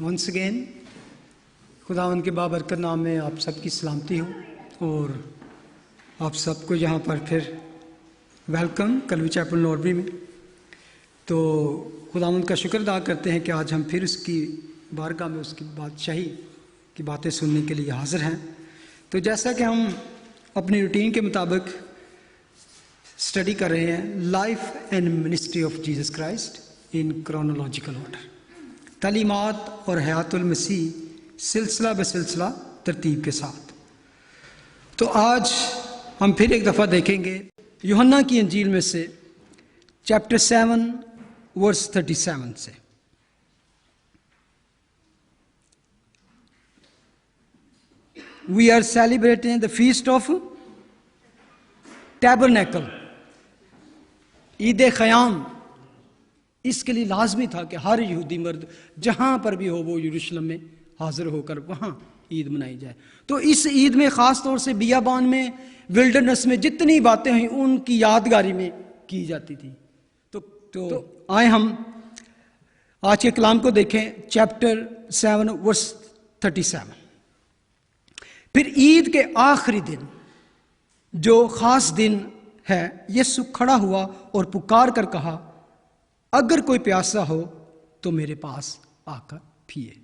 Once again खुदावंद के बाबरकत नाम में आप सबकी सलामती हो और आप सबको यहाँ पर फिर वेलकम कलवी चैपल नॉर्बरी में। तो खुदावंद का शुक्र अदा करते हैं कि आज हम फिर उसकी बारगाह में उसकी बादशाही की बातें सुनने के लिए हाजिर हैं। तो जैसा कि हम अपनी रूटीन के मुताबिक स्टडी कर रहे हैं life and ministry of Jesus Christ in chronological order, तालीमात और हयातुल मसीह सिलसिला बसिलसिला तरतीब के साथ। तो आज हम फिर एक दफ़ा देखेंगे यूहन्ना की इंजील में से चैप्टर 7 वर्स 37 से। We are celebrating the feast of tabernacle, ईद ख़याम। इसके लिए लाजमी था कि हर यहूदी मर्द जहाँ पर भी हो वो यरूशलेम में हाजिर होकर वहाँ ईद मनाई जाए। तो इस ईद में ख़ास तौर से बियाबान में, विल्डरनेस में जितनी बातें हुई उनकी यादगारी में की जाती थी। तो आए हम आज के कलाम को देखें, चैप्टर 7 वर्स 37। फिर ईद के आखिरी दिन जो ख़ास दिन है, यीशु खड़ा हुआ और पुकार कर कहा, अगर कोई प्यासा हो तो मेरे पास आकर पिए।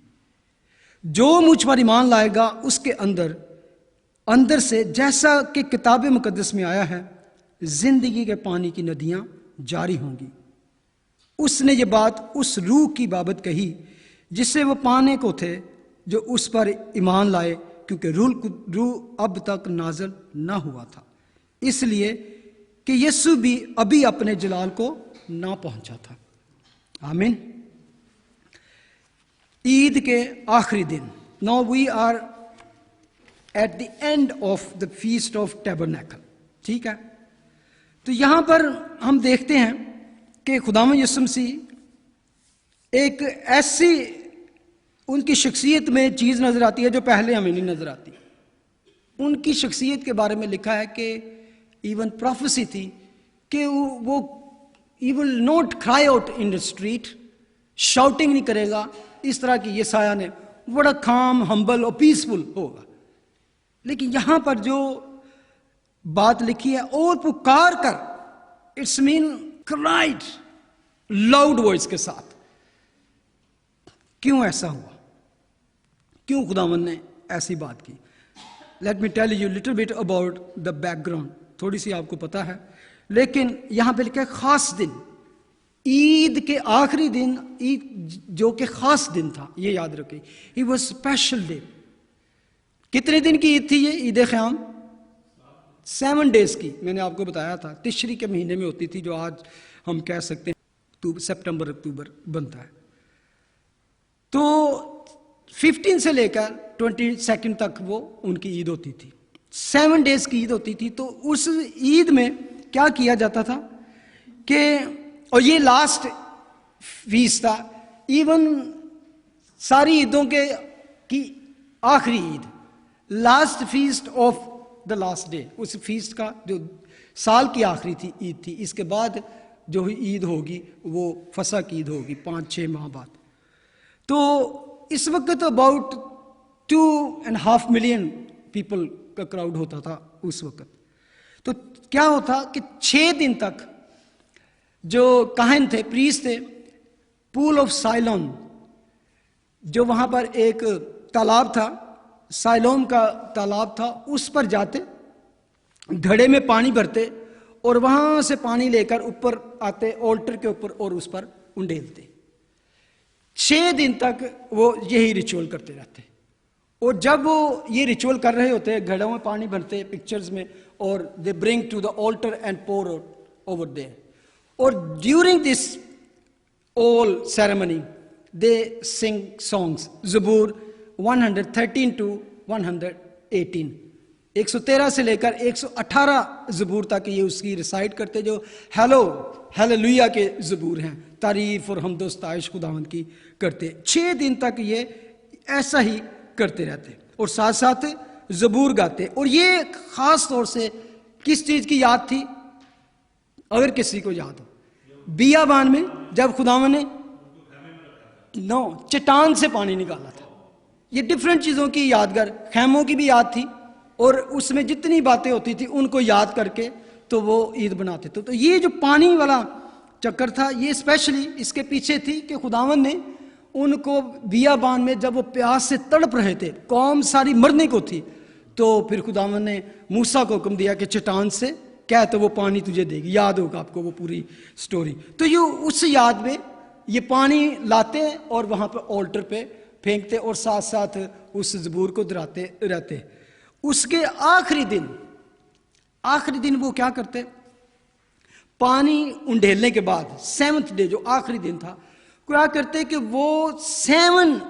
जो मुझ पर ईमान लाएगा उसके अंदर से, जैसा कि किताब मुकद्दस में आया है, जिंदगी के पानी की नदियां जारी होंगी। उसने ये बात उस रूह की बाबत कही जिसे वो पाने को थे जो उस पर ईमान लाए, क्योंकि रूह अब तक नाज़िल ना हुआ था, इसलिए कि यीशु भी अभी अपने जलाल को ना पहुंचा था। आमीन। ईद के आखिरी दिन, now we are at the end of the feast of tabernacle. ठीक है, तो यहां पर हम देखते हैं कि खुदावंद यीशु मसीह एक ऐसी उनकी शख्सियत में चीज नजर आती है जो पहले हमें नहीं नजर आती। उनकी शख्सियत के बारे में लिखा है कि इवन प्रोफेसी थी कि वो He will not cry out in the street, shouting नहीं करेगा इस तरह की यसाया ने, बड़ा calm, humble और peaceful होगा। लेकिन यहां पर जो बात लिखी है, और पुकार कर, it's mean cried loud voice के साथ। क्यों ऐसा हुआ? क्यों खुदावंद ने ऐसी बात की? Let me tell you little bit about the background, थोड़ी सी आपको पता है, लेकिन यहां पे लिखा है खास दिन, ईद के आखिरी दिन, ईद जो कि खास दिन था, ये याद रखें। It was special day. कितने दिन की ईद थी ये ईद ख़याम? 7 डेज की। मैंने आपको बताया था तिशरी के महीने में होती थी, जो आज हम कह सकते हैं सितंबर अक्टूबर बनता है। तो 15 से लेकर 22 तक वो उनकी ईद होती थी, 7 डेज की ईद होती थी। तो उस ईद में क्या किया जाता था कि, और ये लास्ट फीस्ट था, इवन सारी ईदों के की आखिरी Eid, last feast of the last day, उस फीस्ट का जो साल की आखिरी थी ईद थी। इसके बाद जो ईद होगी वो फसह की ईद होगी 5-6 माह बाद। तो इस वक्त अबाउट 2.5 मिलियन पीपल का क्राउड होता था उस वक्त। तो क्या होता कि 6 दिन तक जो काहिन थे, प्रीस्ट थे, पूल ऑफ साइलोन, जो वहां पर एक तालाब था, साइलोन का तालाब था, उस पर जाते, घड़े में पानी भरते और वहां से पानी लेकर ऊपर आते ऑल्टर के ऊपर और उस पर उंडेलते। 6 दिन तक वो यही रिचुअल करते रहते। और जब वो ये रिचुअल कर रहे होते, घड़ों में पानी भरते पिक्चर्स में, और they bring to the altar and pour over there. और during this all ceremony they sing songs, ज़बूर 113 to 118, 113 से लेकर 118 ज़बूर तक ये उसकी रिसाइट करते, जो हालेलुया के ज़बूर हैं, तारीफ और हमदो इस्ताइश खुदावंद की करते। 6 दिन तक ये ऐसा ही करते रहते और साथ साथ ज़बूर गाते। और ये खास तौर से किस चीज की याद थी? अगर किसी को याद हो, बियाबान में जब खुदावन ने नो, चट्टान से पानी निकाला था। ये डिफरेंट चीज़ों की यादगार, खैमों की भी याद थी, और उसमें जितनी बातें होती थी उनको याद करके तो वो ईद बनाते थे। तो ये जो पानी वाला चक्कर था, ये स्पेशली इसके पीछे थी कि खुदावन ने उनको बियाबान में जब वो प्यास से तड़प रहे थे, कौम सारी मरने को थी, तो फिर खुदावन ने मूसा को हुक्म दिया कि चट्टान से क्या तो वो पानी तुझे देगी। याद होगा आपको वो पूरी स्टोरी। तो ये उस याद में ये पानी लाते और वहाँ पर ऑल्टर पे फेंकते और साथ साथ उस ज़बूर को दोहराते रहते। उसके आखिरी दिन वो क्या करते, पानी उंडेलने के बाद 7th डे जो आखिरी दिन था, क्या करते कि वो 7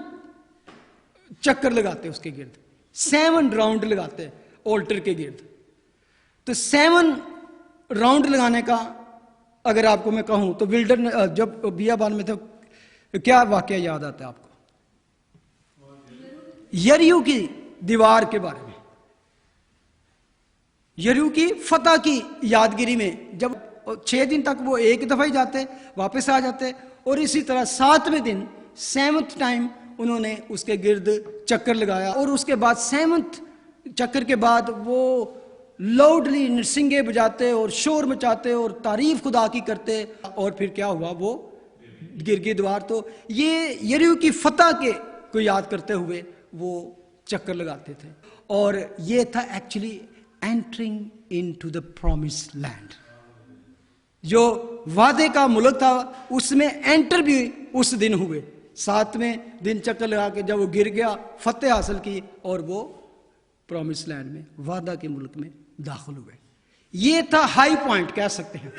चक्कर लगाते उसके गिर्द, 7 राउंड लगाते ऑल्टर के गिर्द। तो 7 राउंड लगाने का अगर आपको मैं कहूं तो विल्डर जब बियाबान में था, क्या वाकया याद आता है आपको? यरीहो की दीवार के बारे में, यरीहो की फतह की यादगिरी में, जब 6 दिन तक वो एक दफा ही जाते वापस आ जाते, और इसी तरह 7वें दिन 7th टाइम उन्होंने उसके गिर्द चक्कर लगाया, और उसके बाद 7th चक्कर के बाद वो लाउडली नरसिंगे बजाते और शोर मचाते और तारीफ खुदा की करते, और फिर क्या हुआ, वो गिर गई दीवार। तो ये यरीहो की फतह के को याद करते हुए वो चक्कर लगाते थे, और ये था actually entering into the promised land. जो वादे का मुल्क था उसमें एंटर भी उस दिन हुए। 7वें दिन चक्कर लगा के जब वो गिर गया, फतेह हासिल की, और वो प्रॉमिस लैंड में, वादा के मुल्क में दाखिल हुए। ये था हाई पॉइंट कह सकते हैं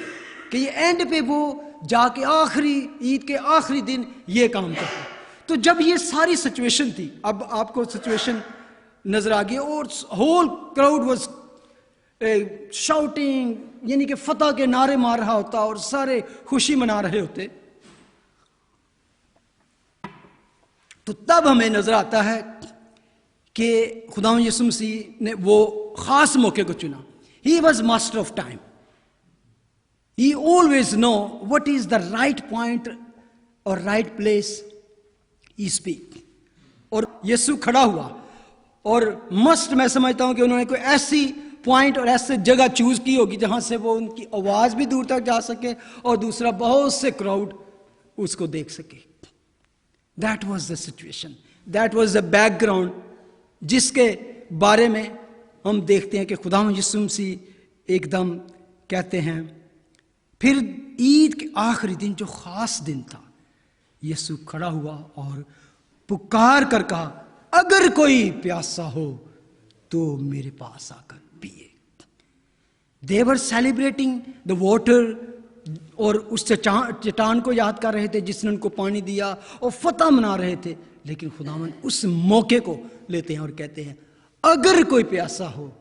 कि ये एंड पे वो जाके आखिरी ईद के आखिरी दिन ये काम करते। तो जब ये सारी सिचुएशन थी, अब आपको सिचुएशन नजर आ गई, और होल क्राउड वाज शाउटिंग, यानी कि फतह के नारे मार रहा होता और सारे खुशी मना रहे होते। तो तब हमें नजर आता है कि खुदावंद यीशु मसीह ने वो खास मौके को चुना। He was master of time, he always know what is the right point और राइट प्लेस ही स्पीक। और यीशु खड़ा हुआ, और मस्ट मैं समझता हूं कि उन्होंने कोई ऐसी पॉइंट और ऐसे जगह चूज की होगी जहां से वो उनकी आवाज भी दूर तक जा सके, और दूसरा बहुत से क्राउड उसको देख सके। That was the situation, that was the background जिसके बारे में हम देखते हैं कि खुदावंद यीशु मसीह एकदम कहते हैं। फिर ईद के आखिरी दिन जो खास दिन था, यीशु खड़ा हुआ और पुकार कर कहा, अगर कोई प्यासा हो तो मेरे पास आकर पिए। दे वर सेलिब्रेटिंग द वाटर, और उस चट्टान को याद कर रहे थे जिसने उनको पानी दिया, और फतह मना रहे थे। लेकिन खुदावंद उस मौके को लेते हैं और कहते हैं, अगर कोई प्यासा हो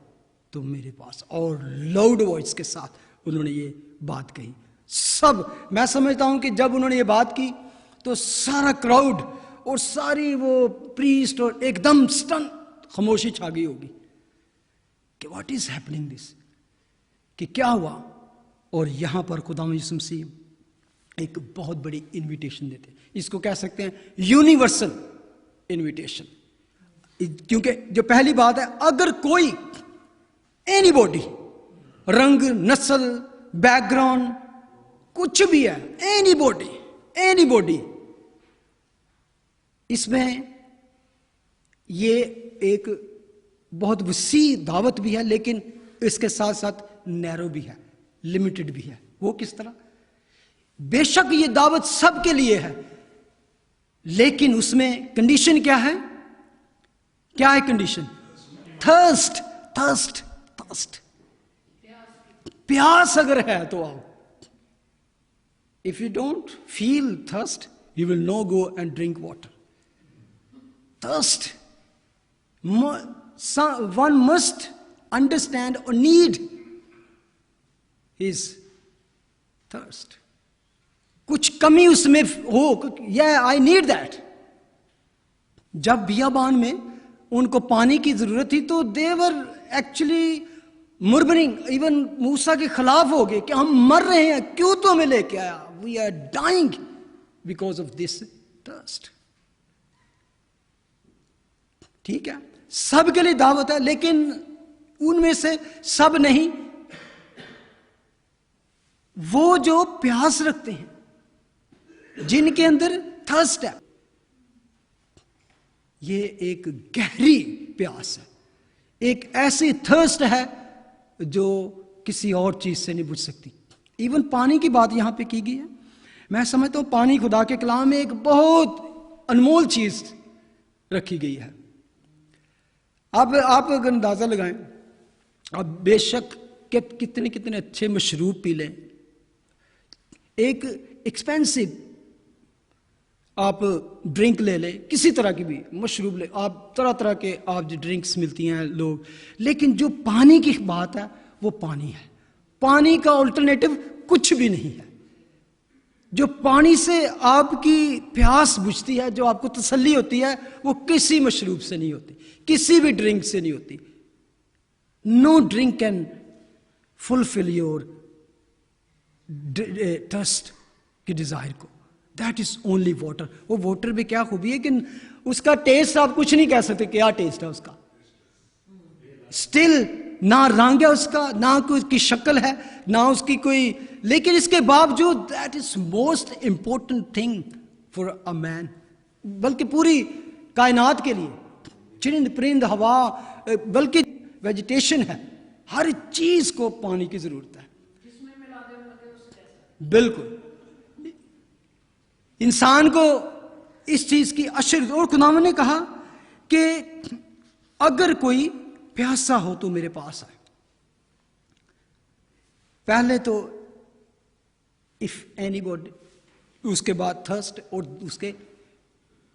तो मेरे पास। और लाउड वॉइस के साथ उन्होंने ये बात कही। सब, मैं समझता हूं कि जब उन्होंने ये बात की तो सारा क्राउड और सारी वो प्रीस्ट और एकदम स्टन, खामोशी छा गई होगी कि व्हाट इज हैपनिंग दिस, कि क्या हुआ। और यहां पर खुदावंद यीशु मसीह एक बहुत बड़ी इनविटेशन देते हैं। इसको कह सकते हैं यूनिवर्सल इनविटेशन, क्योंकि जो पहली बात है, अगर कोई एनीबॉडी, रंग, नस्ल, बैकग्राउंड कुछ भी है, एनीबॉडी, इसमें ये एक बहुत वसी दावत भी है, लेकिन इसके साथ साथ नैरो भी है, लिमिटेड भी है। वो किस तरह? बेशक ये दावत सबके लिए है, लेकिन उसमें कंडीशन क्या है? क्या है कंडीशन? थर्स्ट। प्यास अगर है तो आओ। If you don't feel thirst, you will know go and drink water. Thirst, one must understand or need his thirst. कुछ कमी उसमें हो, आई नीड दैट। जब बियाबान में उनको पानी की जरूरत थी तो देवर एक्चुअली मुरमरिंग, इवन मूसा के खिलाफ हो गए कि हम मर रहे हैं, क्यों तो हमें लेके आया, we are dying because of this thirst. ठीक है, सबके लिए दावत है, लेकिन उनमें से सब नहीं, वो जो प्यास रखते हैं, जिनके अंदर थर्स्ट है, ये एक गहरी प्यास है, एक ऐसी थर्स्ट है जो किसी और चीज से नहीं बुझ सकती। इवन पानी की बात यहां पे की गई है। मैं समझता हूं पानी खुदा के कलाम में एक बहुत अनमोल चीज रखी गई है। अब आप अगर अंदाजा लगाएं, आप बेशक कितने कितने अच्छे मशरूब पी लें, एक एक्सपेंसिव आप ड्रिंक ले लें, किसी तरह की भी मशरूब ले, आप तरह तरह के आप जो ड्रिंक्स मिलती हैं लोग, लेकिन जो पानी की बात है वो पानी है। पानी का अल्टरनेटिव कुछ भी नहीं है। जो पानी से आपकी प्यास बुझती है, जो आपको तसल्ली होती है, वो किसी मशरूब से नहीं होती, किसी भी ड्रिंक से नहीं होती। No drink can fulfil your thirst की डिजायर को। That is only water. वो वाटर में क्या खूबी है कि उसका टेस्ट आप कुछ नहीं कह सकते क्या टेस्ट है उसका, स्टिल ना रंग है उसका, ना कोई की शक्ल है, ना उसकी कोई, लेकिन इसके बावजूद that is most important thing for a man, बल्कि पूरी कायनात के लिए, चिरिंद परिंद हवा, बल्कि वेजिटेशन है, हर चीज को पानी की जरूरत है। बिल्कुल इंसान को इस चीज की अशर। और खुदावंद ने कहा कि अगर कोई प्यासा हो तो मेरे पास आए। पहले तो इफ एनीबॉडी, उसके बाद थर्स्ट, और उसके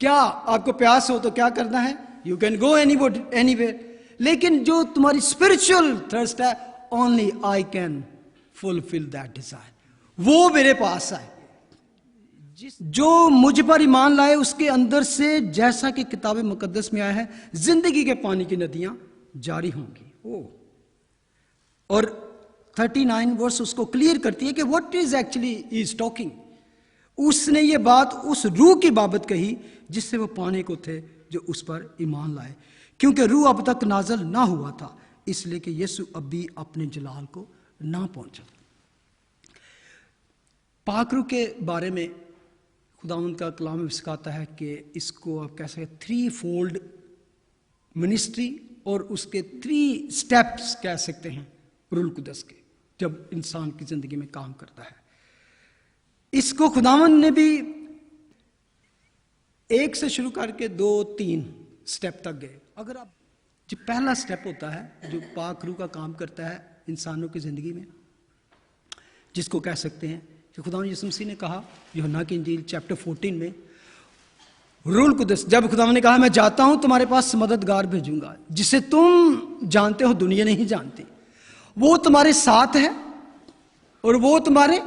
क्या आपको प्यास हो तो क्या करना है, you can go anybody anywhere. लेकिन जो तुम्हारी स्पिरिचुअल थर्स्ट है, only I can fulfil that desire, वो मेरे पास आए। जो मुझ पर ईमान लाए उसके अंदर से, जैसा कि किताब मुकद्दस में आया है, जिंदगी के पानी की नदियां जारी होंगी। ओ, और 39 वर्स उसको क्लियर करती है कि what is actually is talking. उसने ये बात उस रूह की बाबत कही जिससे वो पाने को थे, जो उस पर ईमान लाए, क्योंकि रूह अब तक नाजल ना हुआ था, इसलिए कि यीशु अब भी अपने जलाल को ना पहुंचा। पाक रूह के बारे में खुदावंद का कलाम में सिखाता है कि इसको आप कह सकते 3 फोल्ड मिनिस्ट्री और उसके 3 स्टेप्स कह सकते हैं रूह कुदस के, जब इंसान की जिंदगी में काम करता है। इसको खुदावंद ने भी 1 से शुरू करके 2-3 स्टेप तक गए। अगर आप, जो पहला स्टेप होता है जो पाक रूह का काम करता है इंसानों की जिंदगी में, जिसको कह सकते हैं कि खुदावंद यीशु मसीह ने कहा यूहन्ना की इंजील चैप्टर 14 में, रूह कुदस, जब खुदावंद ने कहा मैं जाता हूं तुम्हारे पास मददगार भेजूंगा जिसे तुम जानते हो दुनिया नहीं जानती, वो तुम्हारे साथ है और वो तुम्हारे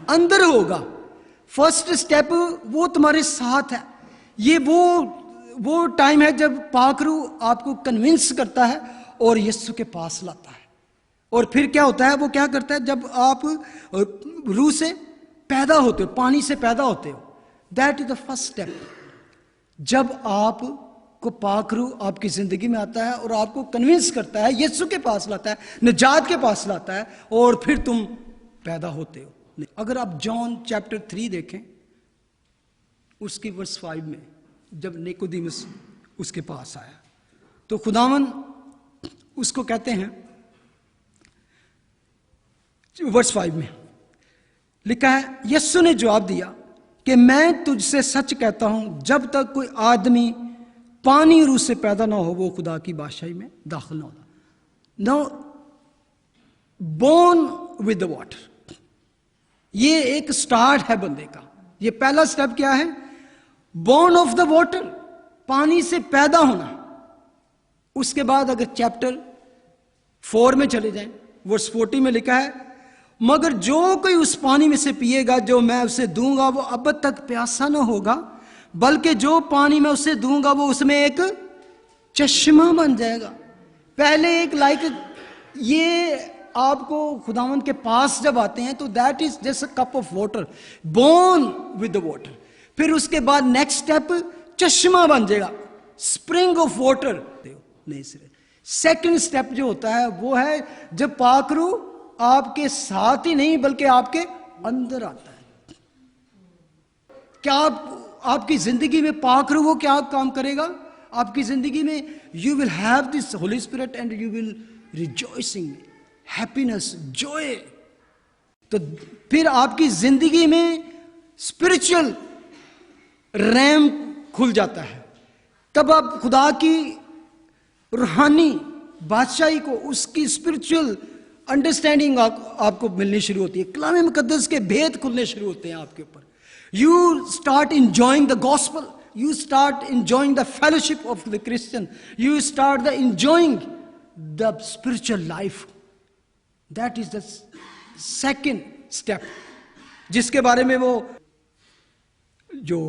अंदर होगा। फर्स्ट स्टेप वो तुम्हारे साथ है। ये वो टाइम है जब पाक रूह आपको कन्विंस करता है और यीशु के पास लाता है। और फिर क्या होता है, वो क्या करता है, जब आप रूह से पैदा होते हो, पानी से पैदा होते हो, that is the first step. जब आप को पाक रूह आपकी जिंदगी में आता है और आपको कन्विंस करता है, यीशु के पास लाता है, निजात के पास लाता है, और फिर तुम पैदा होते हो। अगर आप जॉन चैप्टर 3 देखें, उसकी वर्स 5 में जब निकोदेमुस उसके पास आया तो खुदावंद उसको कहते हैं, वर्स 5 में लिखा है, यीशु ने जवाब दिया कि मैं तुझसे सच कहता हूं, जब तक कोई आदमी पानी रूह से पैदा ना हो वो खुदा की बादशाही में दाखिल ना होगा। No, born with the water, ये एक स्टार्ट है बंदे का। ये पहला स्टेप क्या है, बोर्न ऑफ द वाटर, पानी से पैदा होना। उसके बाद अगर चैप्टर 4 में चले जाएं, वर्स 40 में लिखा है, मगर जो कोई उस पानी में से पिएगा जो मैं उसे दूंगा वो अब तक प्यासा न होगा, बल्कि जो पानी मैं उसे दूंगा वो उसमें एक चश्मा बन जाएगा। पहले एक लाइक, ये आपको खुदावंद के पास जब आते हैं तो that is just a cup of water, born with the water. फिर उसके बाद नेक्स्ट स्टेप, चश्मा बन जाएगा, स्प्रिंग ऑफ वाटर, नए सिरे। सेकंड स्टेप जो होता है वो है जब पाक रूह आपके साथ ही नहीं बल्कि आपके अंदर आता है। क्या आपकी जिंदगी में पाक रूह वो क्या काम करेगा? आपकी जिंदगी में you will have this Holi spirit and you will rejoicing, happiness, Joy. तो फिर आपकी जिंदगी में स्पिरिचुअल रैम खुल जाता है। तब आप खुदा की रूहानी बादशाही को, उसकी स्पिरिचुअल अंडरस्टैंडिंग आपको मिलनी शुरू होती है। कलाम मुकद्दस के भेद खुलने शुरू होते हैं आपके ऊपर। You start enjoying the gospel, you start enjoying the fellowship of the Christian, you start enjoying the spiritual life. That is the second step, जिसके बारे में वो जो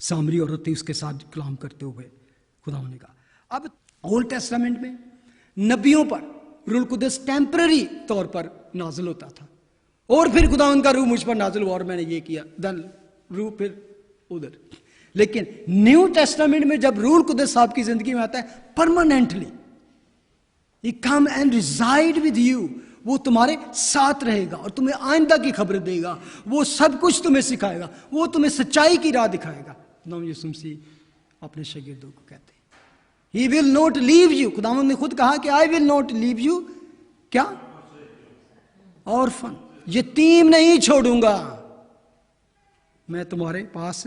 सामरी औरत थी उसके साथ कलाम करते हुए खुदा ने कहा। अब ओल्ड टेस्टामेंट में नबियों पर रूह कुदस टेम्पररी तौर पर नाजिल होता था, और फिर खुदा उनका रूह मुझ पर नाजिल हुआ और मैंने ये किया, देन रूह फिर उधर। लेकिन न्यू टेस्टामेंट में जब रूह कुदस आपकी जिंदगी में आता है permanently, he come and reside with you, वो तुम्हारे साथ रहेगा और तुम्हें आइंदा की खबर देगा, वो सब कुछ तुम्हें सिखाएगा, वो तुम्हें सच्चाई की राह दिखाएगा। खुदावंद यीशु मसीह अपने शागिर्दों को कहते हैं, he will not leave you. खुदावंद ने खुद कहा कि I will not leave you, क्या? ऑर्फन, यतीम नहीं छोड़ूंगा, मैं तुम्हारे पास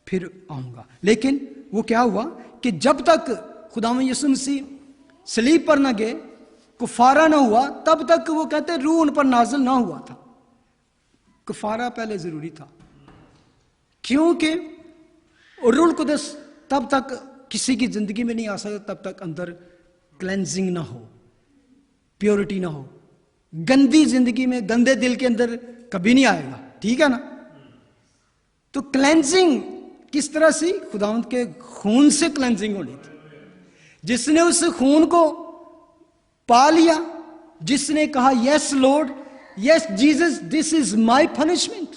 फिर आऊंगा। लेकिन वो क्या हुआ कि जब तक खुदावंद यीशु मसीह सलीब पर ना गए, कुफारा ना हुआ, तब तक वो कहते रूह उन पर नाजिल ना हुआ था। कुफारा पहले जरूरी था, क्योंकि रूह कुदस तब तक किसी की जिंदगी में नहीं आ सकता तब तक अंदर क्लेंजिंग ना हो, प्योरिटी ना हो। गंदी जिंदगी में, गंदे दिल के अंदर कभी नहीं आएगा, ठीक है ना? तो क्लेंजिंग किस तरह से? खुदावंद के खून से क्लेंजिंग होनी थी। जिसने उस खून को पा लिया, जिसने कहा yes Lord, yes Jesus, this is my punishment,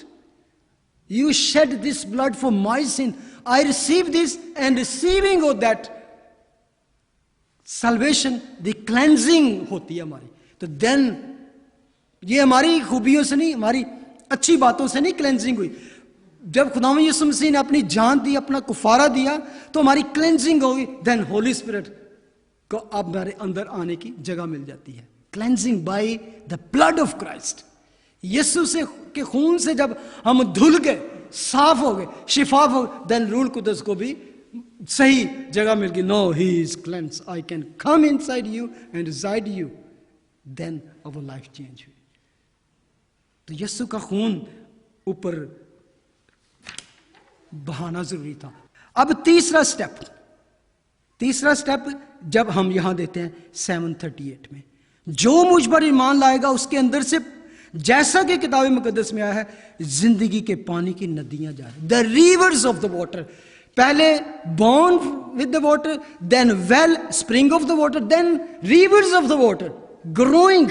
you shed this blood for my sin, I receive this, and receiving of that salvation, the cleansing होती है हमारी। तो देन ये हमारी खूबियों से नहीं, हमारी अच्छी बातों से नहीं क्लेंजिंग हुई। जब खुदावंद यीशु मसीह ने अपनी जान दी, अपना कुफारा दिया, तो हमारी क्लेंजिंग होगी। देन होली स्पिरिट को अब हमारे अंदर आने की जगह मिल जाती है। Cleansing by the blood of Christ. Yeshu से के खून से जब हम धुल गए, साफ हो गए, शिफाफ हो गए, देन रूह कुदस को भी सही जगह मिल गई। No, he is cleanse, I can come inside you and reside you, then our life change हुई। तो यीशु का खून ऊपर बहाना जरूरी था। अब तीसरा स्टेप जब हम यहां देते हैं 738 में, जो मुझ पर ईमान लाएगा उसके अंदर से, जैसा कि किताब मुकद्दस में आया है, जिंदगी के पानी की नदियां जा रही, the rivers of the water. पहले born with the water, then well spring of the water, then rivers of the water growing,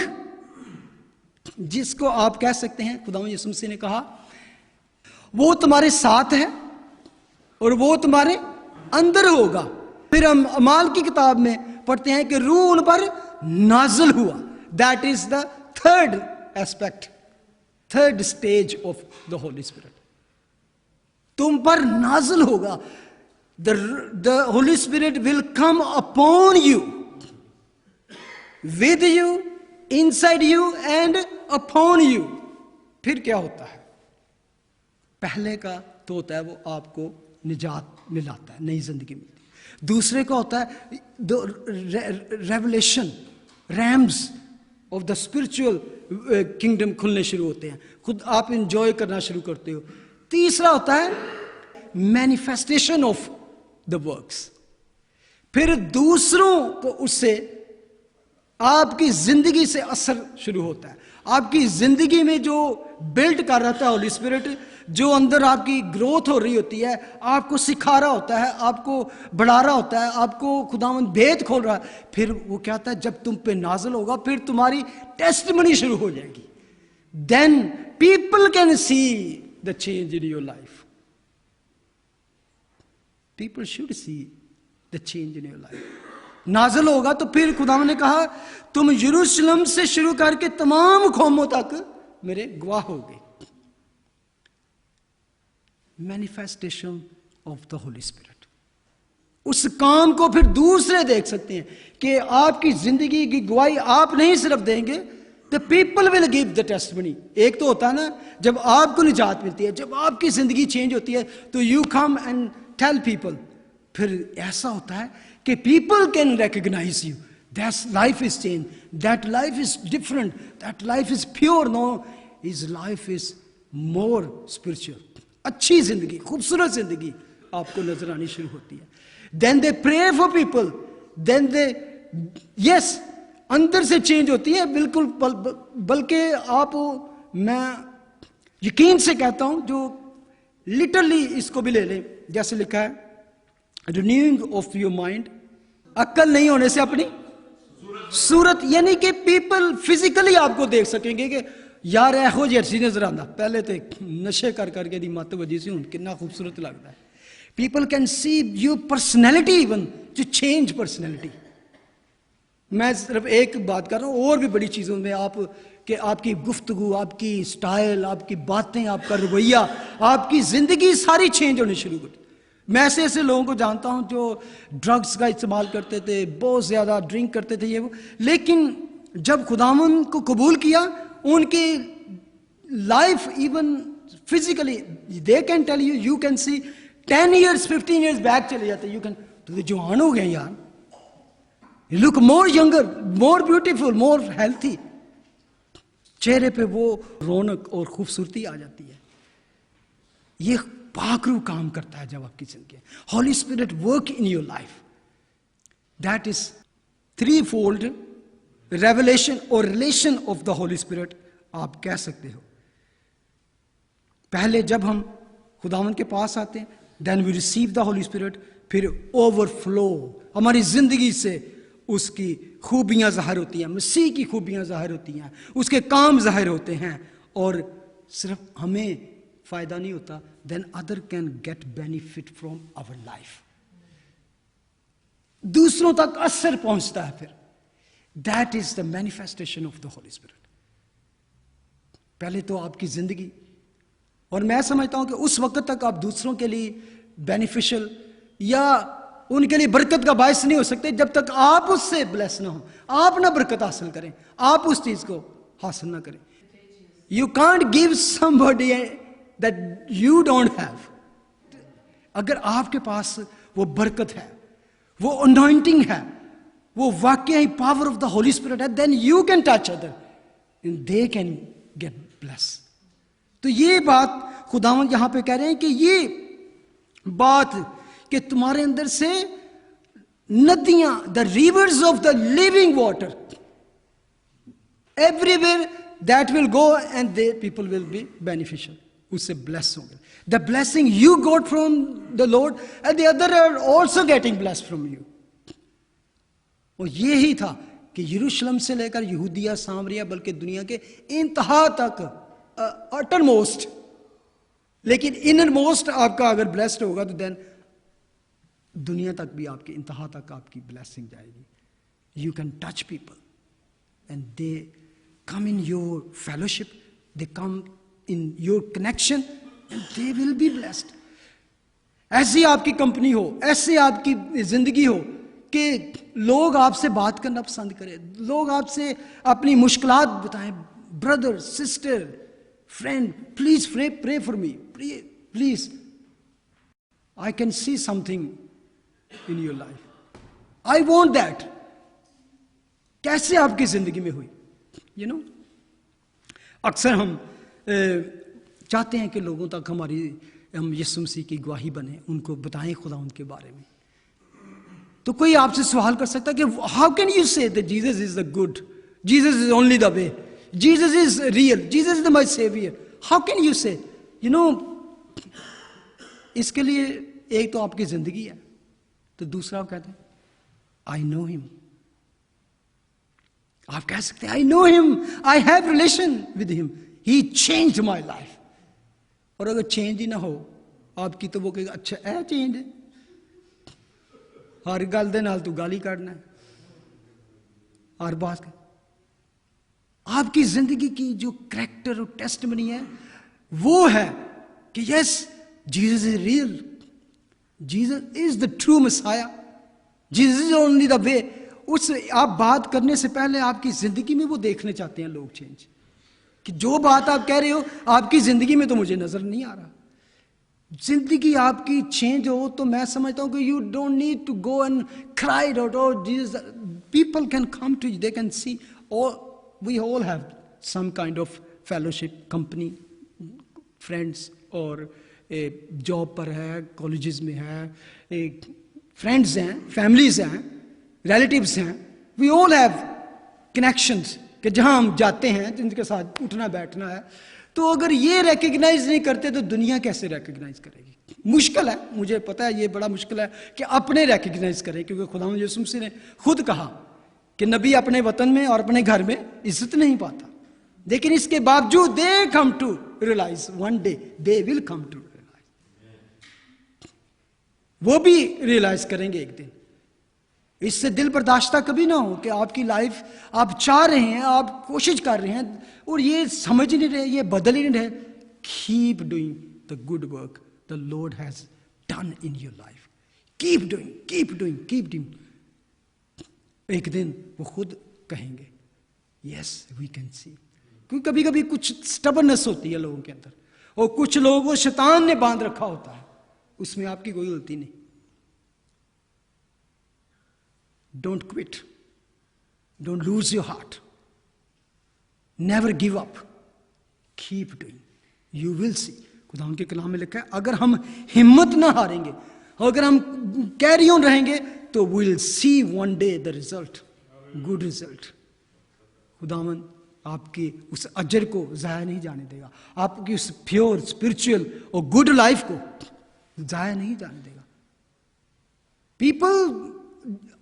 जिसको आप कह सकते हैं, खुदावंद यीशु मसीह ने कहा वो तुम्हारे साथ है और वो तुम्हारे अंदर होगा। फिर हम अमाल की किताब में पढ़ते हैं कि रूह उन पर नाजिल हुआ। That is the third aspect, third stage of the Holy spirit. तुम पर नाजिल होगा, the Holy spirit will come upon you, with you, inside you and upon you. फिर क्या होता है? पहले का तो होता है वो आपको निजात मिलाता है, नई जिंदगी मिलती है। दूसरे का होता है revelation, realms of the spiritual kingdom खुलने शुरू होते हैं, खुद आप इंजॉय करना शुरू करते हो। तीसरा होता है मैनिफेस्टेशन ऑफ द वर्क्स। फिर दूसरों को उससे आपकी जिंदगी से असर शुरू होता है। आपकी जिंदगी में जो बिल्ड कर रहा था होली स्पिरिट, जो अंदर आपकी ग्रोथ हो रही होती है, आपको सिखा रहा होता है, आपको बढ़ा रहा होता है, आपको खुदावंद भेद खोल रहा है। फिर वो क्या होता है, जब तुम पे नाजिल होगा, फिर तुम्हारी टेस्टिमनी शुरू हो जाएगी। Then people can see the change in your life. People should see the change in your life. नाजल होगा, तो फिर खुदा ने कहा तुम यरूशलेम से शुरू करके तमाम कौमों तक मेरे गवाह होगे। Manifestation of the Holy spirit. उस काम को फिर दूसरे देख सकते हैं कि आपकी जिंदगी की गवाही आप नहीं सिर्फ देंगे, the people will give the testimony. एक तो होता है ना, जब आपको निजात मिलती है, जब आपकी जिंदगी चेंज होती है, तो you come and tell people. फिर ऐसा होता है कि people can recognise you, that life is change, that life is different, that life is pure, no his life is more spiritual. अच्छी जिंदगी, खूबसूरत जिंदगी आपको नजर आनी शुरू होती है। Then they pray for people, then they, yes, अंदर से चेंज होती है बिल्कुल। बल्कि आप, मैं यकीन से कहता हूं, जो लिटरली इसको भी ले लें, जैसे लिखा है रिन्यूइंग ऑफ योर माइंड, अक्ल नहीं होने से अपनी सूरत, यानी कि पीपल फिजिकली आपको देख सकेंगे कि यार एहो जर्सी नजर आता, पहले तो नशे कर करके दी मत वजी से, कितना खूबसूरत लगता है। People can see your personality, even to change personality. मैं सिर्फ एक बात कर रहा हूँ, और भी बड़ी चीज़ों में आप, कि आपकी गुफ्तगू, आपकी स्टाइल, आपकी बातें, आपका रवैया, आपकी ज़िंदगी सारी चेंज होनी शुरू कर। मैं ऐसे ऐसे लोगों को जानता हूँ जो ड्रग्स का इस्तेमाल करते थे, बहुत ज़्यादा ड्रिंक करते थे, ये वो, लेकिन जब खुदावन को कबूल किया, उनकी life even physically, they can tell you, you can see 10 years 15 years back चले जाते, यू कैन, तो जवान हो गए यार, you look more younger, more beautiful, more healthy, चेहरे पे वो रौनक और खूबसूरती आ जाती है। ये पाकरू काम करता है जब आपकी जिंदगी, Holy Spirit work in your life, that is three fold revelation और relation of the Holy Spirit आप कह सकते हो। पहले जब हम खुदावन के पास आते हैं, then we receive the Holy Spirit, फिर ओवरफ्लो हमारी जिंदगी से उसकी खूबियां जाहिर होती हैं, मसीह की खूबियां जाहिर होती हैं, उसके काम जाहिर होते हैं, और सिर्फ हमें फायदा नहीं होता, then other can get benefit from our life, दूसरों तक असर पहुंचता है। फिर that is the manifestation of the Holy Spirit. पहले तो आपकी जिंदगी, और मैं समझता हूं कि उस वक्त तक आप दूसरों के लिए बेनिफिशियल या उनके लिए बरकत का बायस नहीं हो सकते जब तक आप उससे ब्लेस ना हो, आप ना बरकत हासिल करें, आप उस चीज को हासिल ना करें। You can't give somebody that you don't have. अगर आपके पास वो बरकत है, वो अनॉइंटिंग है, वो वाकई power of the Holy Spirit है, then you can touch other and they can get bless. तो ये बात खुदावंद यहां पे कह रहे हैं कि ये बात कि तुम्हारे अंदर से नदियां, the rivers of the living water, everywhere that will go and they people will be beneficial, उससे ब्लेस होंगे। The blessing you got from the Lord and the other are also getting blessed from you. और ये ही था कि यरूशलेम से लेकर यहूदिया, सामरिया, बल्कि दुनिया के इंतहा तक, अटर मोस्ट, लेकिन इनर मोस्ट आपका अगर ब्लेस्ड होगा तो देन दुनिया तक भी आपकी इंतहा तक आपकी ब्लेसिंग जाएगी। You can touch people and they come in your fellowship, they come in your connection and they will be blessed. ऐसी आपकी कंपनी हो, ऐसी आपकी जिंदगी हो कि लोग आपसे बात करना पसंद करें, लोग आपसे अपनी मुश्किलात बताएं, brother, sister, friend, please pray for me, please, I can see something in your life, I want that। कैसे आपकी जिंदगी में हुई, you know? अक्सर हम चाहते हैं कि लोगों तक हम यीशु मसीह की गवाही बने, उनको बताएं खुदा उनके बारे में। तो कोई आपसे सवाल कर सकता है कि how can you say that Jesus is the good, Jesus is only the way, Jesus is real, Jesus is my savior, how can you say? You know, इसके लिए एक तो आपकी जिंदगी है, तो दूसरा आप कहते हैं I know him। आप कह सकते हैं I know him, I have relation with him, he changed my life। और अगर चेंज ही ना हो आपकी, तो वो कहेगा अच्छा है चेंज है, हर गल दे नाल तू गाली काटना है, और बात कर, आपकी जिंदगी की जो करैक्टर और टेस्टमनी है वो है कि yes, Jesus is real, Jesus is the true Messiah, Jesus is only the way. उस आप बात करने से पहले आपकी जिंदगी में वो देखने चाहते हैं लोग चेंज, कि जो बात आप कह रहे हो आपकी जिंदगी में तो मुझे नजर नहीं आ रहा। जिंदगी आपकी चेंज हो तो मैं समझता हूं कि you don't need to go and cry out, और Jesus, people can come to you, they can see, और we all have some kind of fellowship, company, friends, और जॉब पर है, कॉलेजेस में है, फ्रेंड्स हैं, फैमिलीज हैं, रिलेटिव्स हैं, वी ऑल हैव कनेक्शंस कि जहां हम जाते हैं जिनके साथ उठना बैठना है। तो अगर ये रिकग्नाइज नहीं करते तो दुनिया कैसे रिकग्नाइज करेगी? मुश्किल है, मुझे पता है ये बड़ा मुश्किल है कि अपने रिकग्नाइज करें, क्योंकि खुदावंद यीशु मसीह ने खुद कहा कि नबी अपने वतन में और अपने घर में इज्जत नहीं पाता, लेकिन इसके बावजूद they come to realize, one day they will come to realize, वो भी रियलाइज करेंगे एक दिन। इससे दिल बर्दाश्ता कभी ना हो कि आपकी लाइफ आप चाह रहे हैं, आप कोशिश कर रहे हैं और ये समझ नहीं रहे, ये बदल ही नहीं रहे। Keep doing the good work the Lord has done in your life, keep doing, keep doing, keep doing. एक दिन वो खुद कहेंगे यस वी कैन सी। क्योंकि कभी कभी कुछ स्टबरनेस होती है लोगों के अंदर, और कुछ लोगों को शैतान ने बांध रखा होता है, उसमें आपकी कोई गलती नहीं। Don't quit. Don't lose your heart. Never give up. Keep doing. You will see. खुदा उनके कलाम में लिखा है, अगर हम हिम्मत ना हारेंगे, अगर हम कैरी ऑन रहेंगे, तो we'll see one day the result, good result. खुदावन आपकी उस अजर को जाया नहीं जाने देगा, आपकी उस प्योर स्पिरिचुअल और गुड लाइफ को जाया नहीं जाने देगा। पीपल,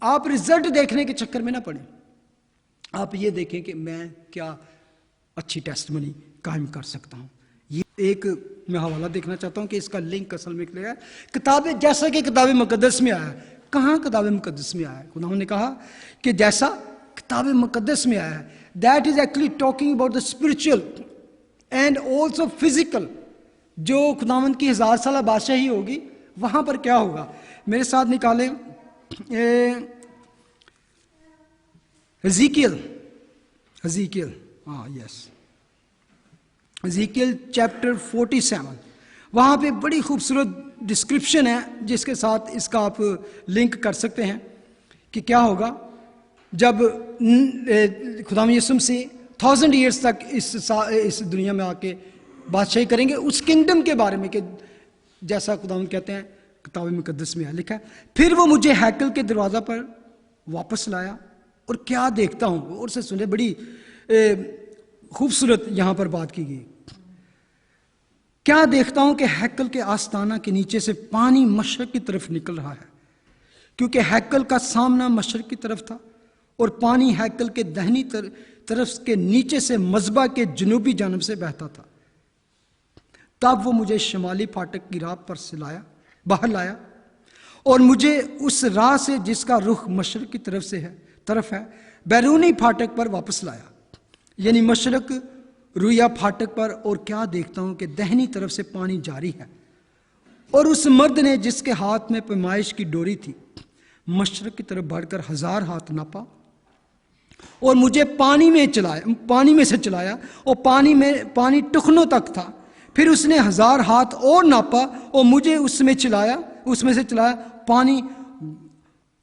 आप रिजल्ट देखने के चक्कर में ना पड़े, आप ये देखें कि मैं क्या अच्छी टेस्टमनी कायम कर सकता हूं। ये एक मैं हवाला देखना चाहता हूं कि इसका लिंक असल में क्या है। किताबें, जैसा कि किताब मुकद्दस में आया है, कहां किताब मुकद्दस में आया है? खुदावंद ने कहा कि जैसा किताब मुकद्दस में आया है, that is actually talking about the spiritual and also physical. जो खुदावंद की 1000 साल बादशाही होगी, वहां पर क्या होगा? मेरे साथ निकाले Ezekiel, Ezekiel chapter 47, वहां पे बड़ी खूबसूरत डिस्क्रिप्शन है जिसके साथ इसका आप लिंक कर सकते हैं कि क्या होगा जब खुदावंद यीशु मसीह 1000 ईयर्स तक इस दुनिया में आके बादशाही करेंगे, उस किंगडम के बारे में कि जैसा खुदावंद कहते हैं किताब मुकद्दस में लिखा है। फिर वो मुझे हैकल के दरवाजा पर वापस लाया, और क्या देखता हूं, और से सुने, बड़ी खूबसूरत यहां पर बात की गई। क्या देखता हूं कि हैकल के आस्ताना के नीचे से पानी मशरक की तरफ निकल रहा है, क्योंकि हैकल का सामना मशरक की तरफ था और पानी हैकल के दाहिनी तरफ के नीचे से मज़बा के जनूबी जानब से बहता था। तब वो मुझे शमाली फाटक की राह पर से बाहर लाया और मुझे उस राह से जिसका रुख मशरक की तरफ है बैरूनी फाटक पर वापस लाया, यानी मशरक रुया फाटक पर। और क्या देखता हूं कि दाहिनी तरफ से पानी जारी है, और उस मर्द ने जिसके हाथ में पैमाइश की डोरी थी मशरक की तरफ बढ़कर 1000 हाथ नापा और मुझे पानी में से चलाया, और पानी टुकनों तक था। फिर उसने 1000 हाथ और नापा और मुझे उसमें से चलाया, पानी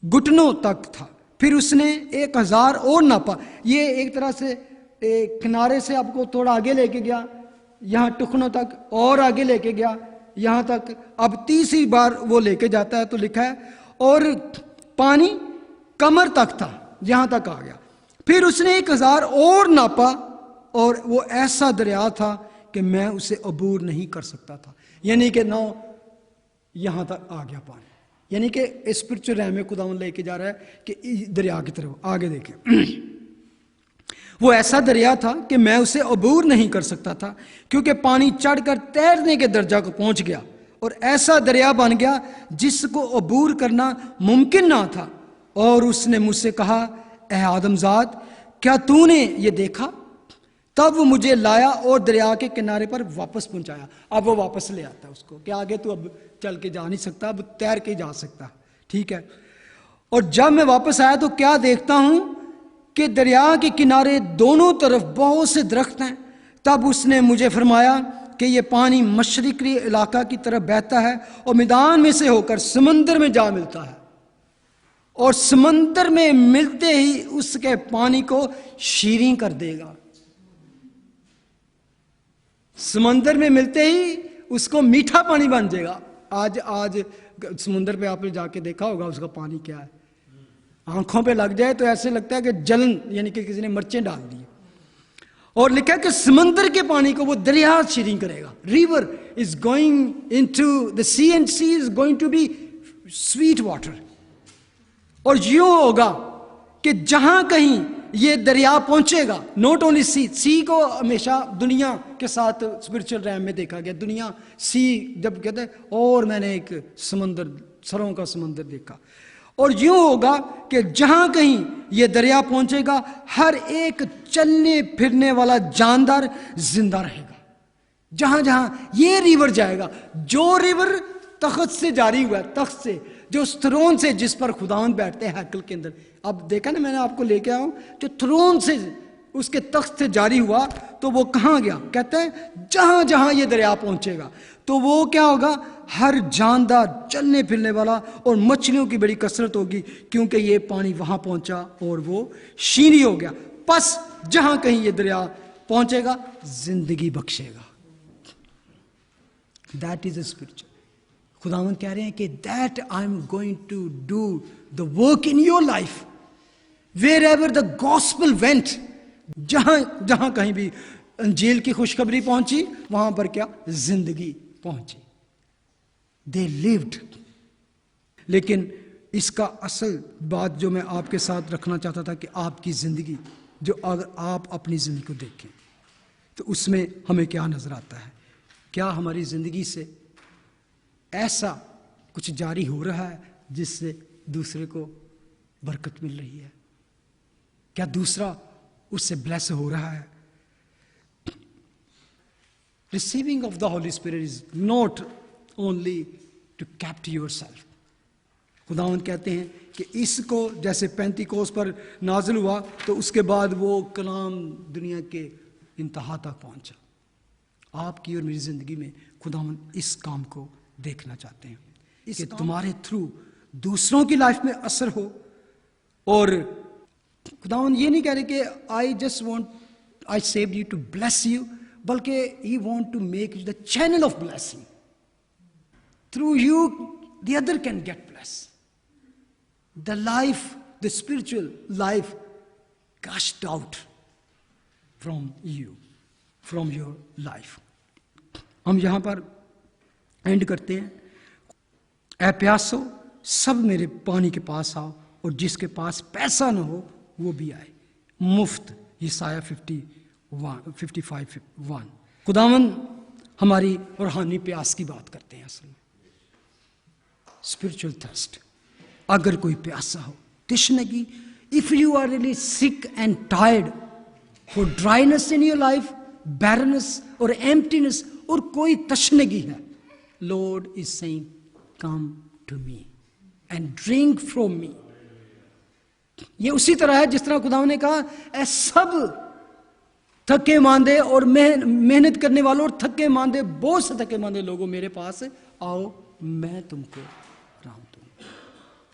घुटनों तक था। फिर उसने 1000 और नापा। ये एक तरह से किनारे से आपको थोड़ा आगे लेके गया, यहाँ टुकनों तक, और आगे लेके गया यहाँ तक। अब तीसरी बार वो लेके जाता है तो लिखा है और पानी कमर तक था, यहाँ तक आ गया। फिर उसने 1000 और नापा और वो ऐसा दरिया था कि मैं उसे अबूर नहीं कर सकता था, यानी कि नौ यहां तक आ गया पानी, यानी कि स्पिरिचुअल रैम में खुदावंद लेके जा रहा है कि दरिया की तरफ आगे देखें। वो ऐसा दरिया था कि मैं उसे अबूर नहीं कर सकता था, क्योंकि पानी चढ़कर तैरने के दर्जा को पहुंच गया और ऐसा दरिया बन गया जिसको अबूर करना मुमकिन ना था। और उसने मुझसे कहा, ए आदमजाद, क्या तूने ये देखा? तब वो मुझे लाया और दरिया के किनारे पर वापस पहुंचाया। अब वो वापस ले आता है उसको कि आगे तो अब चल के जा नहीं सकता, अब तैर के जा सकता, ठीक है। और जब मैं वापस आया तो क्या देखता हूं कि दरिया के किनारे दोनों तरफ बहुत से दरख्त हैं। तब उसने मुझे फरमाया कि ये पानी मशरिकी इलाका की तरफ बहता है और मैदान में से होकर समंदर में जा मिलता है, और समंदर में मिलते ही उसके पानी को शीरीं कर देगा। समंदर में मिलते ही उसको मीठा पानी बन जाएगा। आज समुद्र पे आपने जाके देखा होगा उसका पानी क्या है, आंखों पे लग जाए तो ऐसे लगता है कि जलन, यानी कि किसी ने मिर्चें डाल दी। और लिखा है कि समंदर के पानी को वो दरिया शीरीं करेगा। River is going into the sea and sea is going to be sweet water. और यूं होगा कि जहां कहीं ये दरिया पहुंचेगा, नॉट ओनली सी को हमेशा दुनिया के साथ स्पिरिचुअल रैम में देखा गया। दुनिया सी जब कहते हैं, और मैंने एक समंदर, सरों का समंदर देखा। और यूं होगा कि जहां कहीं ये दरिया पहुंचेगा, हर एक चलने फिरने वाला जानदार जिंदा रहेगा। जहां जहां ये रिवर जाएगा, जो रिवर तख्त से जारी हुआ है, तख्त से, जो थ्रोन से जिस पर खुदावंद बैठते हैं हैकल के अंदर। अब देखा ना, मैंने आपको लेके आया हूं, जो थ्रोन से उसके तख्त से जारी हुआ, तो वो कहां गया? कहते हैं जहां जहां ये दरिया पहुंचेगा तो वो क्या होगा? हर जानदार चलने फिरने वाला, और मछलियों की बड़ी कसरत होगी, क्योंकि ये पानी वहां पहुंचा और वो शीरी हो गया। बस जहां कहीं ये दरिया पहुंचेगा, जिंदगी बख्शेगा। That is spiritual. खुदावंद कह रहे हैं कि that I am going to do the work in your life wherever the gospel went. जहां जहां कहीं भी अंजील की खुशखबरी पहुंची, वहां पर क्या? जिंदगी पहुंची। They lived. लेकिन इसका असल बात जो मैं आपके साथ रखना चाहता था कि आपकी जिंदगी, जो अगर आप अपनी जिंदगी को देखें तो उसमें हमें क्या नजर आता है? क्या हमारी जिंदगी से ऐसा कुछ जारी हो रहा है जिससे दूसरे को बरकत मिल रही है? क्या दूसरा उससे ब्लेस हो रहा है? Receiving of the Holy Spirit is not only to kept yourself. खुदावंद कहते हैं कि इसको जैसे पेंतीकोस पर नाजिल हुआ तो उसके बाद वो कलाम दुनिया के इंतहा तक पहुंचा। आपकी और मेरी जिंदगी में खुदावंद इस काम को देखना चाहते हैं कि तुम्हारे थ्रू दूसरों की लाइफ में असर हो। और खुदावंद ये नहीं कह रहे कि I just want, I saved you to bless you, बल्कि he want to make you the channel of blessing. Through you the other can get bless. The life, the spiritual life gushed out from you, from your life. हम यहां पर and करते हैं। ऐ प्यासो, सब मेरे पानी के पास आओ, और जिसके पास पैसा न हो वो भी आए। मुफ्त, यसाया 55:1। खुदावंद हमारी रूहानी प्यास की बात करते हैं। असल में स्पिरिचुअल थर्स्ट। अगर कोई प्यासा हो, तिश्नगी, if you are really sick and tired for dryness in your life, barrenness और एम्प्टीनेस, और कोई तश्नगी है, Lord is saying come to me and drink from me. ये उसी तरह है जिस तरह खुदावंद ने कहा, ऐ सब थके मांदे और मेहनत करने वालों और थके मांदे, बहुत से थके मांदे लोगों, मेरे पास आओ, मैं तुमको आराम दूंगा।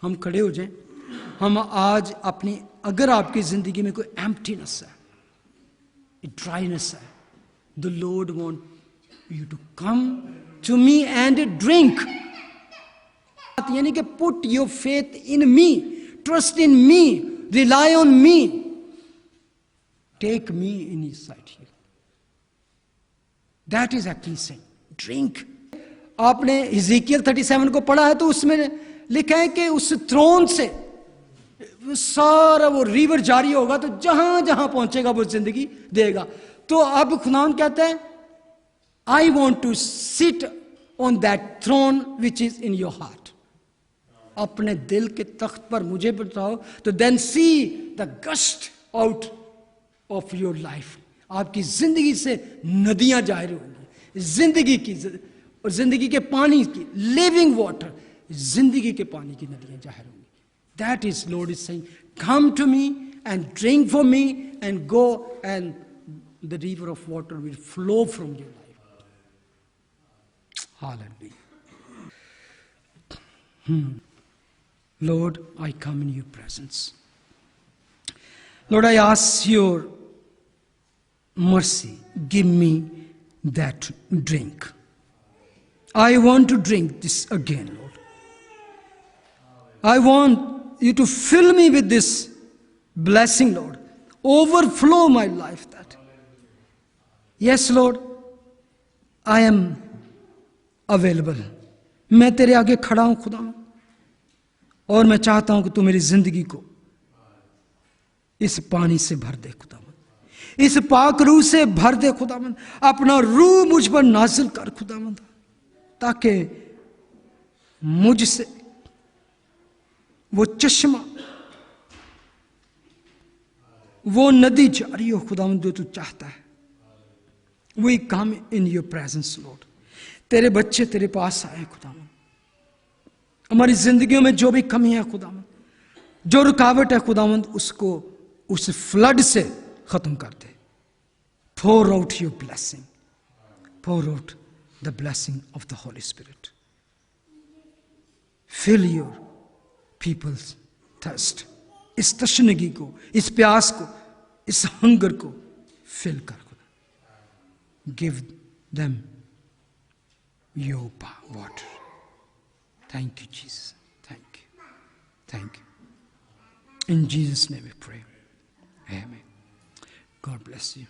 हम खड़े हो जाएं। हम आज अपनी, अगर आपकी जिंदगी में कोई एम्प्टीनेस है, ड्राइनेस है, the Lord want you to come to me and drink. यानी कि put your faith in me, trust in me, rely on me, take me in his side here. That is actually saying drink. आपने हिजकिय्याल 37 को पढ़ा है तो उसमें लिखा है कि उस थ्रोन से सारा वो रिवर जारी होगा, तो जहां जहां पहुंचेगा वो जिंदगी देगा। तो अब खुदावंद कहता है, I want to sit on that throne which is in your heart. अपने दिल के तख्त पर मुझे बिठाओ, तो then see the gust out of your life. आपकी जिंदगी से नदियां जाहिर होंगी, जिंदगी की और जिंदगी के पानी की, लिविंग वाटर, जिंदगी के पानी की नदियां जाहिर होंगी। That is Lord is saying, come to me and drink from me and go and the river of water will flow from your life. Hallelujah. Lord, I come in your presence. Lord, I ask your mercy. Give me that drink. I want to drink this again, Lord. I want you to fill me with this blessing, Lord. Overflow my life that. Yes, Lord, I am available. मैं तेरे आगे खड़ा हूं खुदा, और मैं चाहता हूं कि तू मेरी जिंदगी को इस पानी से भर दे खुदावंद, इस पाक रूह से भर दे खुदावंद। अपना रूह मुझ पर नाजिल कर खुदावंद, ताकि मुझसे वो चश्मा, वो नदी जारी हो खुदावंद जो तू चाहता है। We come in your presence Lord. तेरे बच्चे तेरे पास आए खुदावंद, हमारी जिंदगियों में जो भी कमी है खुदावंद, जो रुकावट है खुदावंद, उसको उस फ्लड से खत्म कर दे। pour out your blessing, pour out the blessing of the Holy Spirit. Fill your people's thirst. इस तशनगी को, इस प्यास को, इस हंगर को फिल कर खुदा। Give them your water. Thank you, Jesus. Thank you. Thank you. In Jesus' name we pray. Amen. God bless you.